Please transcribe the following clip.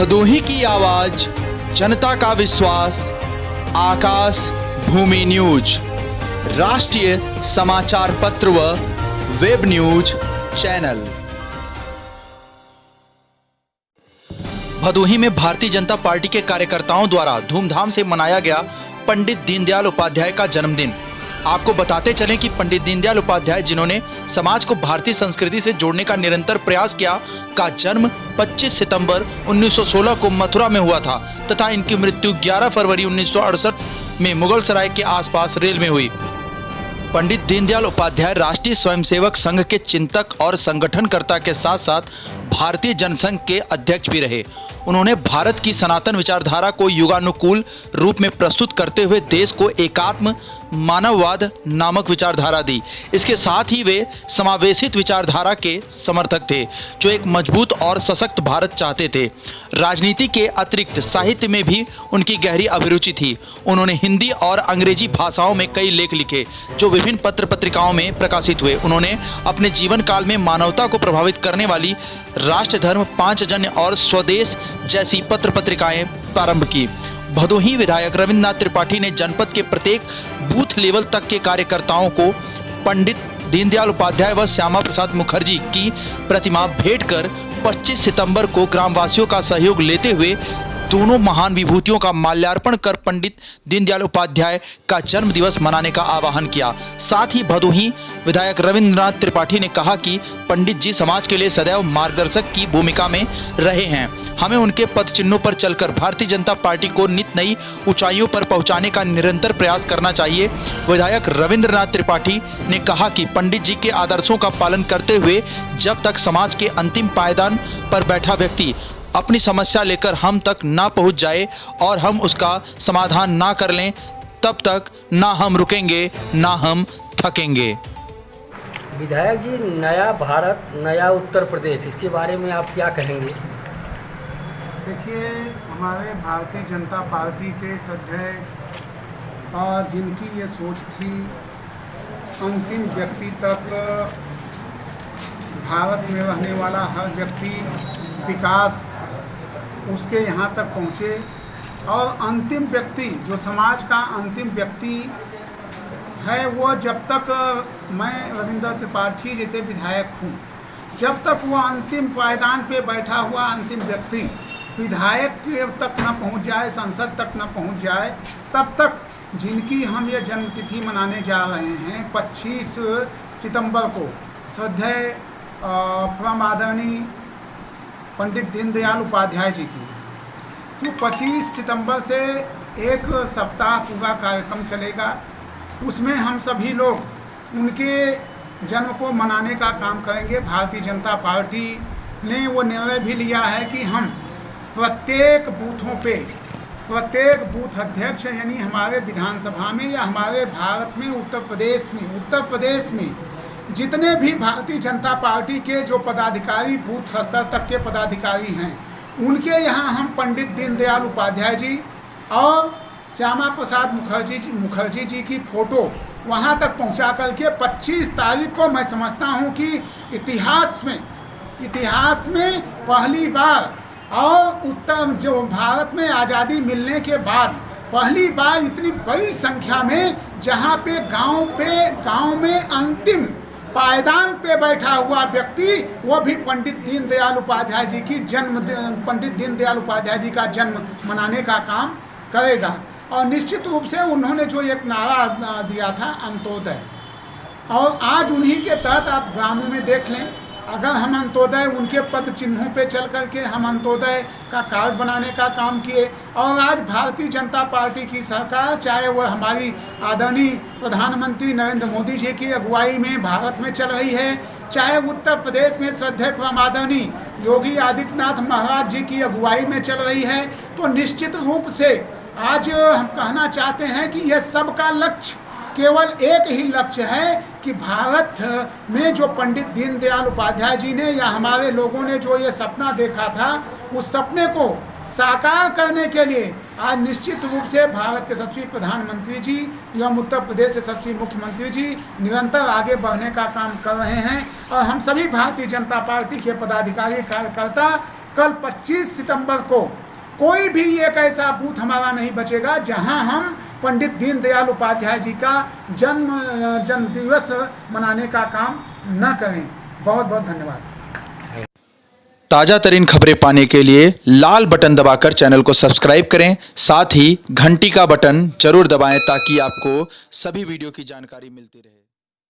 भदोही की आवाज, जनता का विश्वास, आकाश भूमि न्यूज, राष्ट्रीय समाचार पत्र व वेब न्यूज चैनल। भदोही में भारतीय जनता पार्टी के कार्यकर्ताओं द्वारा धूमधाम से मनाया गया पंडित दीनदयाल उपाध्याय का जन्मदिन। आपको बताते चलें कि पंडित दीनदयाल उपाध्याय, जिन्होंने समाज को भारतीय संस्कृति से जोड़ने का निरंतर प्रयास किया, का जन्म 25 सितंबर 1916 को मथुरा में हुआ था तथा इनकी मृत्यु 11 फरवरी 1968 में मुगल सराय के आसपास रेल में हुई। पंडित दीनदयाल उपाध्याय राष्ट्रीय स्वयंसेवक संघ के चिंतक और संगठनकर्ता के साथ साथ भारतीय जनसंघ के अध्यक्ष भी रहे। उन्होंने भारत की सनातन विचारधारा को युगानुकूल रूप में प्रस्तुत करते हुए देश को एकात्म मानववाद नामक विचारधारा दी। इसके साथ ही वे समावेशित विचारधारा के समर्थक थे, जो एक मजबूत और सशक्त भारत चाहते थे। राजनीति के अतिरिक्त साहित्य में भी उनकी गहरी अभिरुचि थी। उन्होंने हिंदी और अंग्रेजी भाषाओं में कई लेख लिखे, जो विभिन्न पत्र पत्रिकाओं में प्रकाशित हुए। उन्होंने अपने जीवन काल में मानवता को प्रभावित करने वाली राष्ट्र धर्म, पांचजन्य और स्वदेश जैसी पत्र पत्रिकाएं प्रारंभ की। भदोही विधायक रविंद्रनाथ त्रिपाठी ने जनपद के प्रत्येक बूथ लेवल तक के कार्यकर्ताओं को पंडित दीनदयाल उपाध्याय व श्यामा प्रसाद मुखर्जी की प्रतिमा भेंट कर 25 सितंबर को ग्रामवासियों का सहयोग लेते हुए दोनों महान विभूतियों का माल्यार्पण कर पंडित दीनदयाल उपाध्याय का जन्म दिवस मनाने का आह्वान किया। साथ ही भदोही विधायक रविंद्रनाथ त्रिपाठी ने कहा कि पंडित जी समाज के लिए सदैव मार्गदर्शक की भूमिका में रहे हैं। हमें उनके पद चिन्हों पर चलकर भारतीय जनता पार्टी को नित नई ऊंचाइयों पर पहुंचाने का निरंतर प्रयास करना चाहिए। विधायक रविंद्रनाथ त्रिपाठी ने कहा कि पंडित जी के आदर्शों का पालन करते हुए जब तक समाज के अंतिम पायदान पर बैठा व्यक्ति अपनी समस्या लेकर हम तक ना पहुंच जाए और हम उसका समाधान ना कर लें, तब तक ना हम रुकेंगे ना हम थकेंगे। विधायक जी, नया भारत नया उत्तर प्रदेश, इसके बारे में आप क्या कहेंगे? देखिए, हमारे भारतीय जनता पार्टी के सदस्य और जिनकी ये सोच थी अंतिम व्यक्ति तक भारत में रहने वाला हर व्यक्ति विकास उसके यहाँ तक पहुँचे और अंतिम व्यक्ति जो समाज का अंतिम व्यक्ति है, वो जब तक मैं रविंद्र त्रिपाठी जैसे विधायक हूँ, जब तक वो अंतिम पायदान पे बैठा हुआ अंतिम व्यक्ति विधायक के तक न पहुँच जाए, संसद तक न पहुँच जाए, तब तक जिनकी हम ये जन्मतिथि मनाने जा रहे हैं 25 सितंबर को, श्रद्धेय परम आदरणीय पंडित दीनदयाल उपाध्याय जी की, जो 25 सितंबर से एक सप्ताह पूरा कार्यक्रम चलेगा, उसमें हम सभी लोग उनके जन्म को मनाने का काम करेंगे। भारतीय जनता पार्टी ने वो निर्णय भी लिया है कि हम प्रत्येक बूथों पे प्रत्येक बूथ अध्यक्ष, यानी हमारे विधानसभा में या हमारे भारत में उत्तर प्रदेश में जितने भी भारतीय जनता पार्टी के जो पदाधिकारी बूथ स्तर तक के पदाधिकारी हैं, उनके यहाँ हम पंडित दीनदयाल उपाध्याय जी और श्यामा प्रसाद मुखर्जी जी की फ़ोटो वहाँ तक पहुँचा करके 25 तारीख को, मैं समझता हूँ कि इतिहास में पहली बार और उत्तर जो भारत में आज़ादी मिलने के बाद पहली बार इतनी बड़ी संख्या में, जहाँ पे गांव में अंतिम पायदान पे बैठा हुआ व्यक्ति, वो भी पंडित दीनदयाल उपाध्याय जी की पंडित दीनदयाल उपाध्याय जी का जन्म मनाने का काम करेगा। और निश्चित रूप से उन्होंने जो एक नारा दिया था अंत्योदय, और आज उन्हीं के तहत आप ग्रामों में देख लें, अगर हम अंत्योदय उनके पद चिन्हों पे चल करके हम अंत्योदय का कार्ड बनाने का काम किए, और आज भारतीय जनता पार्टी की सरकार, चाहे वह हमारी आदरणीय प्रधानमंत्री नरेंद्र मोदी जी की अगुवाई में भारत में चल रही है, चाहे उत्तर प्रदेश में श्रद्धेय परम आदरणीय योगी आदित्यनाथ महाराज जी की अगुवाई में चल रही है, तो निश्चित रूप से आज हम कहना चाहते हैं कि यह सबका लक्ष्य केवल एक ही लक्ष्य है कि भारत में जो पंडित दीनदयाल उपाध्याय जी ने या हमारे लोगों ने जो ये सपना देखा था, उस सपने को साकार करने के लिए आज निश्चित रूप से भारत के यशस्वी प्रधानमंत्री जी एवं उत्तर प्रदेश के यशस्वी मुख्यमंत्री जी निरंतर आगे बढ़ने का काम कर रहे हैं। और हम सभी भारतीय जनता पार्टी के पदाधिकारी कार्यकर्ता कल 25 सितंबर को कोई भी एक ऐसा बूथ हमारा नहीं बचेगा जहां हम पंडित दीनदयाल उपाध्याय जी का जन्म दिवस मनाने का काम न करें। बहुत बहुत धन्यवाद। ताजा तरीन खबरें पाने के लिए लाल बटन दबाकर चैनल को सब्सक्राइब करें, साथ ही घंटी का बटन जरूर दबाएं ताकि आपको सभी वीडियो की जानकारी मिलती रहे।